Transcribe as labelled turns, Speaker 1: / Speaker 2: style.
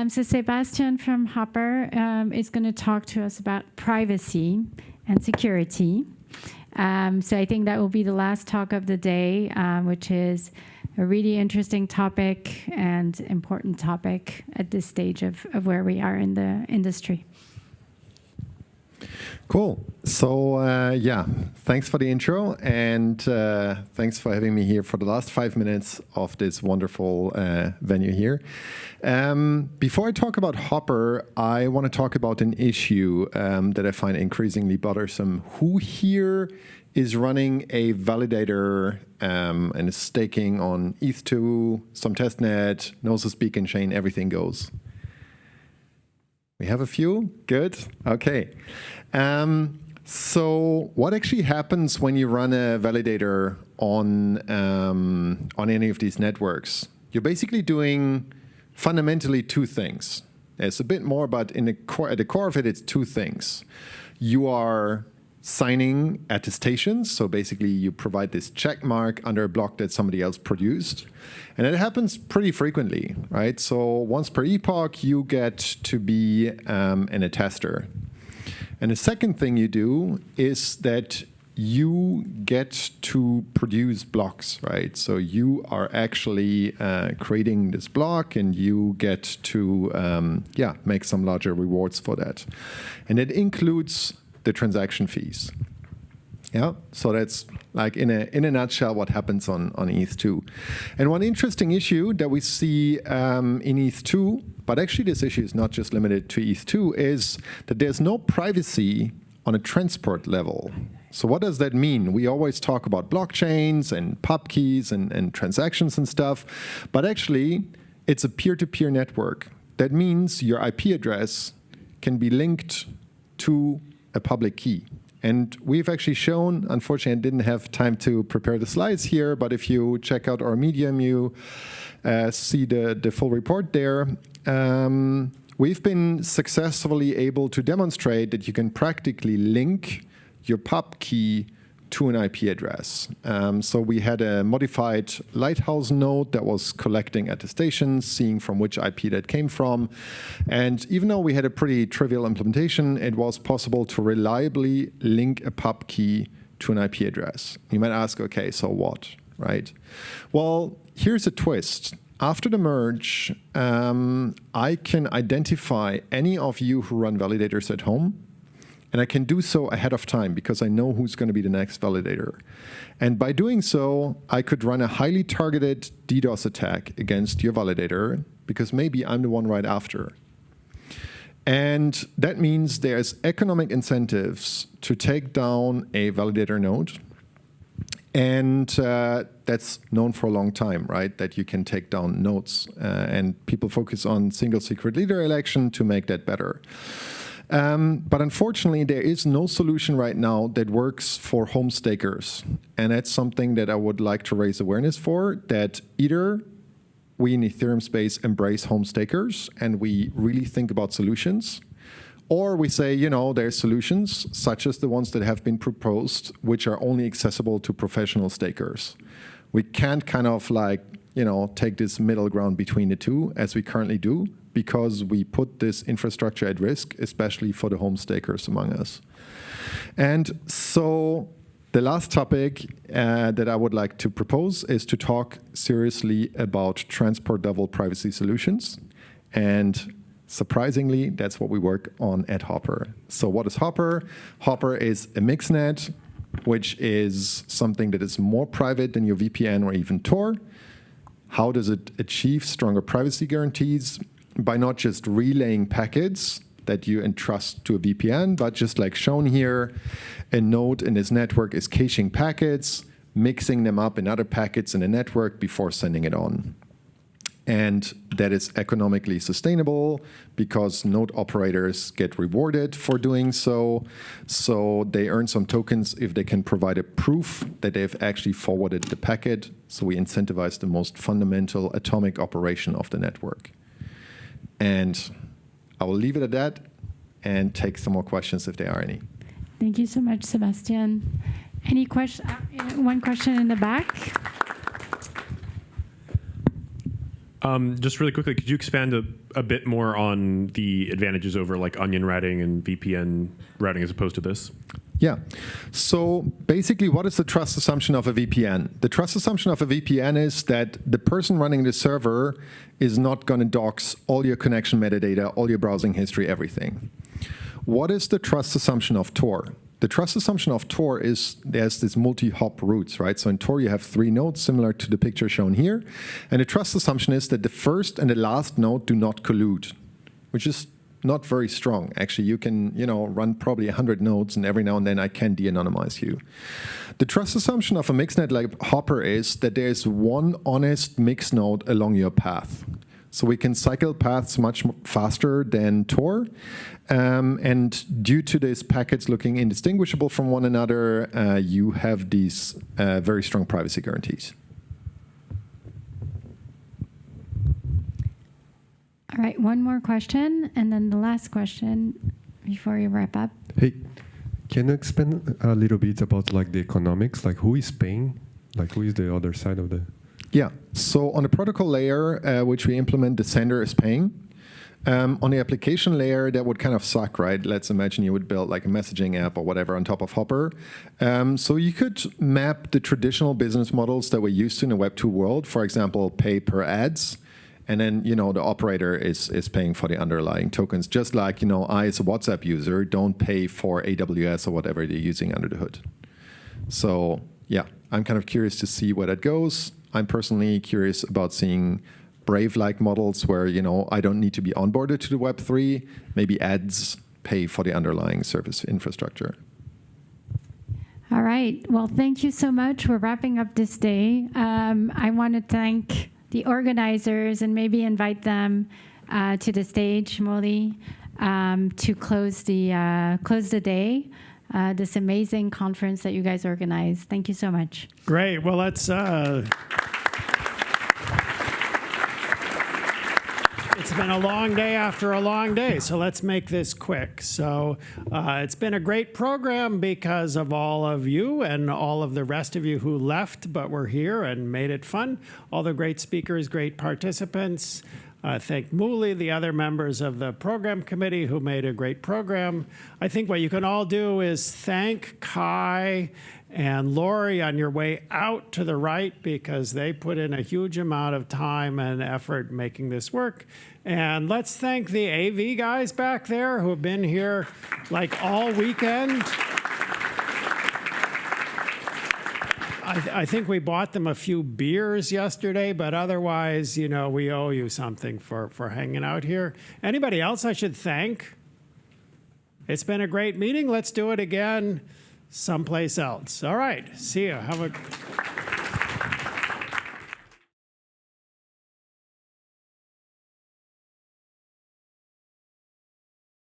Speaker 1: So Sebastian from HOPR is going to talk to us about privacy and security. So I think that will be the last talk of the day, which is a really interesting topic and important topic at this stage of where we are in the industry.
Speaker 2: Cool. So yeah, thanks for the intro, and thanks for having me here for the last 5 minutes of this wonderful venue here. Before I talk about HOPR, I want to talk about an issue that I find increasingly bothersome. Who here is running a validator and is staking on ETH2, some testnet, knows the beacon chain, everything goes? We have a few? Good. Okay. So what actually happens when you run a validator on any of these networks? You're basically doing fundamentally two things. There's a bit more, but at the core of it, it's two things. You are signing attestations. So basically, you provide this check mark under a block that somebody else produced. And it happens pretty frequently, right? So once per epoch, you get to be an attester. And the second thing you do is that you get to produce blocks, right? So you are actually creating this block, and you get to make some larger rewards for that. And it includes the transaction fees. Yeah, so that's like in a nutshell what happens on ETH2. And one interesting issue that we see in ETH2, but actually this issue is not just limited to ETH2, is that there's no privacy on a transport level. So what does that mean? We always talk about blockchains and pub keys and transactions and stuff, but actually it's a peer-to-peer network. That means your IP address can be linked to a public key. And we've actually shown, unfortunately I didn't have time to prepare the slides here, but if you check out our Medium, you see the full report there. We've been successfully able to demonstrate that you can practically link your pub key to an IP address. So we had a modified Lighthouse node that was collecting attestations, seeing from which IP that came from. And even though we had a pretty trivial implementation, it was possible to reliably link a pub key to an IP address. You might ask, okay, so what, right? Well, here's a twist. After the merge, I can identify any of you who run validators at home, and I can do so ahead of time because I know who's going to be the next validator. And by doing so, I could run a highly targeted DDoS attack against your validator because maybe I'm the one right after. And that means there's economic incentives to take down a validator node. And that's known for a long time, right? That you can take down nodes. And people focus on single secret leader election to make that better. But unfortunately, there is no solution right now that works for home stakers. And that's something that I would like to raise awareness for, that either we in the Ethereum space embrace home stakers and we really think about solutions, or we say, you know, there's solutions such as the ones that have been proposed, which are only accessible to professional stakers. We can't kind of like, you know, take this middle ground between the two as we currently do, because we put this infrastructure at risk, especially for the home stakers among us. And so the last topic that I would like to propose is to talk seriously about transport-level privacy solutions. And surprisingly, that's what we work on at HOPR. So what is HOPR? HOPR is a mixnet, which is something that is more private than your VPN or even Tor. How does it achieve stronger privacy guarantees? By not just relaying packets that you entrust to a VPN, but just like shown here, a node in this network is caching packets, mixing them up in other packets in the network before sending it on. And that is economically sustainable because node operators get rewarded for doing so. So they earn some tokens if they can provide a proof that they've actually forwarded the packet. So we incentivize the most fundamental atomic operation of the network. And I will leave it at that and take some more questions if there are any.
Speaker 1: Thank you so much, Sebastian. Any question? One question in the back.
Speaker 3: Just really quickly, could you expand a bit more on the advantages over like onion routing and VPN routing as opposed to this?
Speaker 2: Yeah. So basically, what is the trust assumption of a VPN? The trust assumption of a VPN is that the person running the server is not going to dox all your connection metadata, all your browsing history, everything. What is the trust assumption of Tor? The trust assumption of Tor is there's this multi-hop roots, right? So in Tor, you have 3 nodes, similar to the picture shown here. And the trust assumption is that the first and the last node do not collude, which is not very strong. Actually, you can run probably 100 nodes, and every now and then I can de-anonymize you. The trust assumption of a mixnet like HOPR is that there is one honest mix node along your path. So we can cycle paths much faster than Tor. And due to these packets looking indistinguishable from one another, you have these very strong privacy guarantees.
Speaker 1: All right, one more question, and then the last question before we wrap up.
Speaker 4: Hey, can you expand a little bit about like the economics? Like who is paying? Like who is the other side of the...
Speaker 2: Yeah, so on the protocol layer, which we implement, the sender is paying. On the application layer, that would kind of suck, right? Let's imagine you would build like a messaging app or whatever on top of HOPR. So you could map the traditional business models that we're used to in the Web 2 world, for example, pay per ads. And then, the operator is paying for the underlying tokens, just like, I as a WhatsApp user don't pay for AWS or whatever they're using under the hood. So yeah, I'm kind of curious to see where that goes. I'm personally curious about seeing Brave-like models where, I don't need to be onboarded to the Web3. Maybe ads pay for the underlying service infrastructure.
Speaker 1: All right. Well, thank you so much. We're wrapping up this day. I want to thank the organizers and maybe invite them to the stage, Molly, to close the day. This amazing conference that you guys organized. Thank you so much.
Speaker 5: Great. Well, let's... It's been a long day after a long day, so let's make this quick. So it's been a great program because of all of you and all of the rest of you who left but were here and made it fun. All the great speakers, great participants. Thank Mooley, the other members of the program committee who made a great program. I think what you can all do is thank Kai and Lori on your way out to the right because they put in a huge amount of time and effort making this work. And let's thank the AV guys back there who have been here like all weekend. I think we bought them a few beers yesterday, but otherwise, we owe you something for hanging out here. Anybody else I should thank? It's been a great meeting. Let's do it again someplace else. All right. See you. Have a...